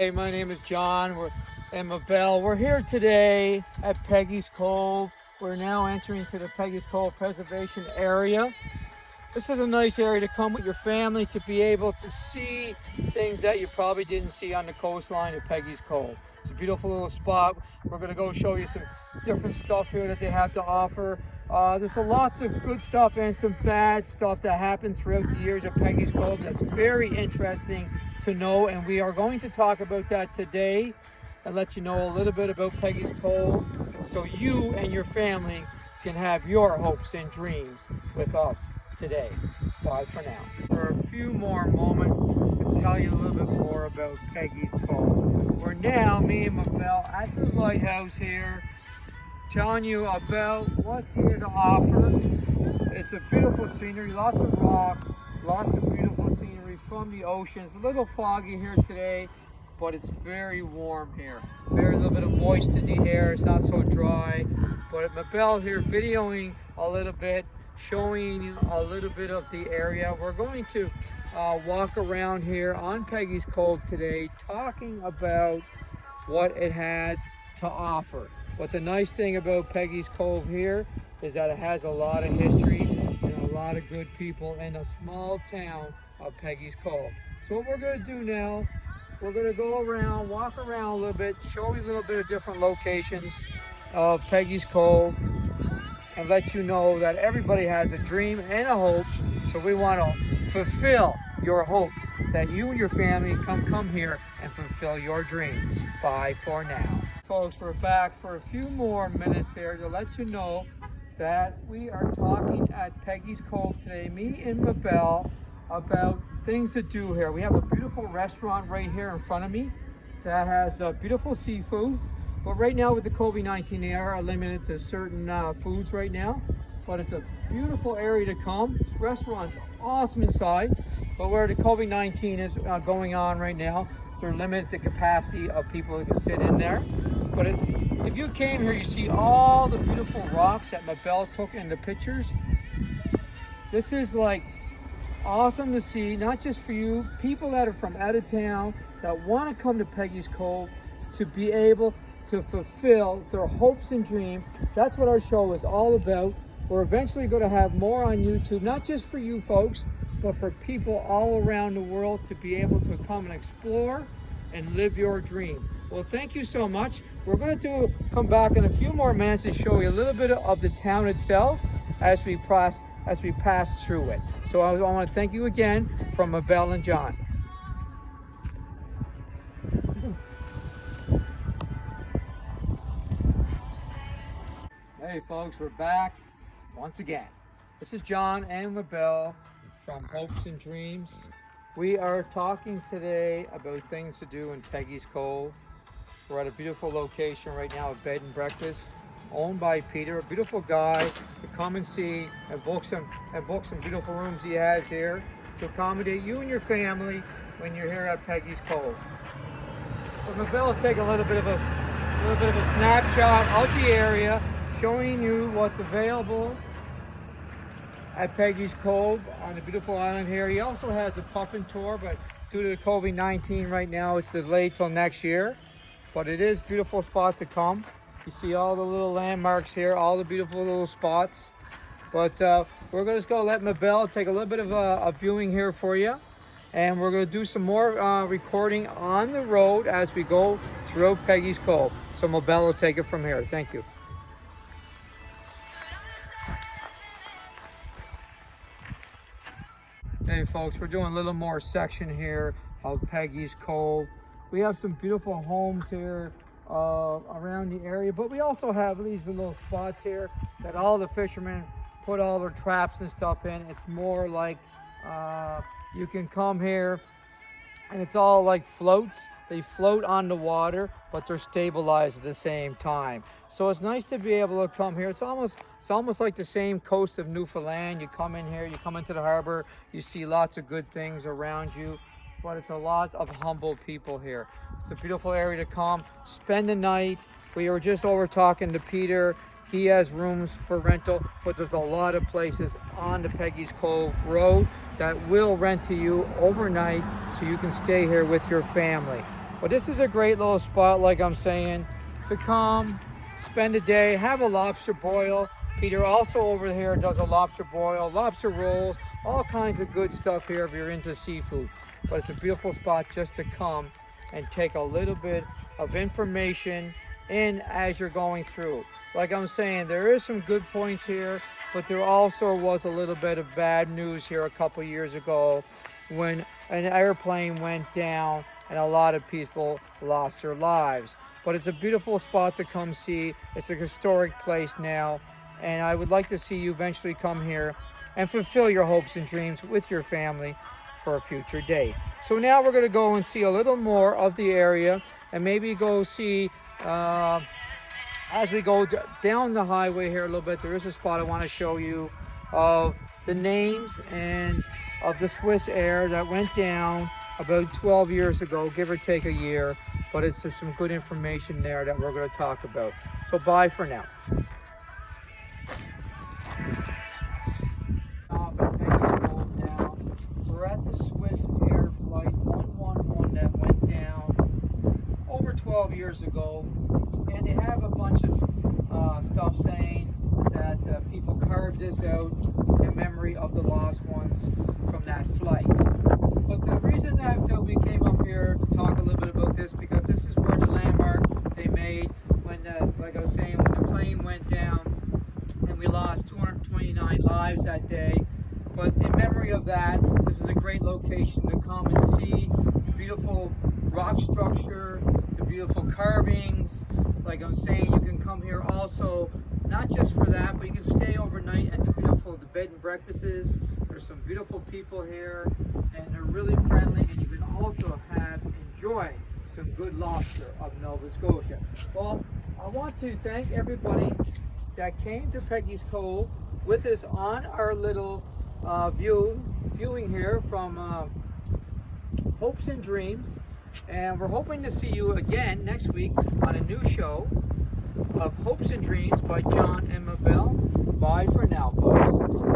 Hey, my name is John and Mabel. We're here today at Peggys Cove. We're now entering to the Peggys Cove Preservation Area. This is a nice area to come with your family to be able to see things that you probably didn't see on the coastline at Peggys Cove. It's a beautiful little spot. We're going to go show you some different stuff here that they have to offer. There's lots of good stuff and some bad stuff that happened throughout the years at Peggys Cove. That's very interesting to know, and we are going to talk about that today and let you know a little bit about Peggys Cove so you and your family can have your hopes and dreams with us today. Bye for now. For a few more moments to tell you a little bit more about Peggys Cove. We're now, me and Mabel, at the lighthouse here, telling you about what's here to offer. It's a beautiful scenery, lots of rocks, lots of beautiful scenery from the ocean. It's a little foggy here today, but it's very warm here. Very little bit of moist in the air, it's not so dry. But Mabel here videoing a little bit, showing you a little bit of the area. We're going to walk around here on Peggys Cove today, talking about what it has to offer. But the nice thing about Peggys Cove here is that it has a lot of history and a lot of good people in a small town of Peggys Cove. So what we're going to do now, we're going to go around, walk around a little bit, show you a little bit of different locations of Peggys Cove, and let you know that everybody has a dream and a hope. So we want to fulfill your hopes, that you and your family come here and fulfill your dreams. Bye for now. Folks, we're back for a few more minutes here to let you know that we are talking at Peggys Cove today, me and Mabel, about things to do here. We have a beautiful restaurant right here in front of me that has beautiful seafood. But right now with the COVID-19, they are limited to certain foods right now. But it's a beautiful area to come. This restaurant's awesome inside. But where the COVID-19 is going on right now, they're limited the capacity of people who can sit in there. But if you came here, you see all the beautiful rocks that Mabel took in the pictures. This is like awesome to see, not just for you, people that are from out of town that want to come to Peggys Cove to be able to fulfill their hopes and dreams. That's what our show is all about. We're eventually going to have more on YouTube, not just for you folks, but for people all around the world to be able to come and explore and live your dream. Well, thank you so much. We're going to come back in a few more minutes and show you a little bit of the town itself as we pass through it. So I want to thank you again from Mabel and John. Hey folks, we're back once again. This is John and Mabel from Hopes and Dreams. We are talking today about things to do in Peggys Cove. We're at a beautiful location right now, a bed and breakfast owned by Peter, a beautiful guy to come and see and book some beautiful rooms he has here to accommodate you and your family when you're here at Peggys Cove. So Mabel will take a little bit of a snapshot of the area, showing you what's available at Peggys Cove on the beautiful island here. He also has a puffin tour, but due to the COVID-19 right now, it's delayed till next year. But it is a beautiful spot to come. You see all the little landmarks here, all the beautiful little spots. But we're just going to let Mabel take a little bit of a viewing here for you. And we're going to do some more recording on the road as we go through Peggys Cove. So Mabel will take it from here. Thank you. Hey folks, we're doing a little more section here of Peggys Cove. We have some beautiful homes here around the area, but we also have these little spots here that all the fishermen put all their traps and stuff in. It's more like you can come here and it's all like floats. They float on the water, but they're stabilized at the same time. So it's nice to be able to come here. It's almost like the same coast of Newfoundland. You come in here, you come into the harbor, you see lots of good things around you, but it's a lot of humble people here. It's a beautiful area to come, spend the night. We were just over talking to Peter. He has rooms for rental, but there's a lot of places on the Peggys Cove Road that will rent to you overnight so you can stay here with your family. But this is a great little spot, like I'm saying, to come, spend a day, have a lobster boil. Peter also over here does a lobster boil, lobster rolls, all kinds of good stuff here if you're into seafood. But it's a beautiful spot just to come and take a little bit of information in as you're going through. Like I'm saying, there is some good points here, but there also was a little bit of bad news here a couple years ago when an airplane went down and a lot of people lost their lives. But it's a beautiful spot to come see. It's a historic place now, and I would like to see you eventually come here and fulfill your hopes and dreams with your family for a future day. So now we're going to go and see a little more of the area, and maybe go see as we go down the highway here a little bit. There is a spot I want to show you of the names and of the Swiss Air that went down about 12 years ago, give or take a year. But there's some good information there that we're going to talk about. So bye for now. Off at Peggys Cove now. We're at the Swiss Air Flight 111 that went down over 12 years ago. And they have a bunch of stuff saying that people carved this out in memory of the lost ones from that flight. But the reason that we came up here to talk a little bit about this, because this is where the landmark they made when, like I was saying, when the plane went down and we lost 229 lives that day. But in memory of that, this is a great location to come and see the beautiful rock structure, the beautiful carvings. Like I'm saying, you can come here also, not just for that, but you can stay overnight at the bed and breakfasts. There's some beautiful people here, and they're really friendly, and you can also enjoy some good lobster of Nova Scotia. Well, I want to thank everybody that came to Peggys Cove with us on our little viewing here from Hopes and Dreams. And we're hoping to see you again next week on a new show of Hopes and Dreams by John and Mabel. Bye for now, folks.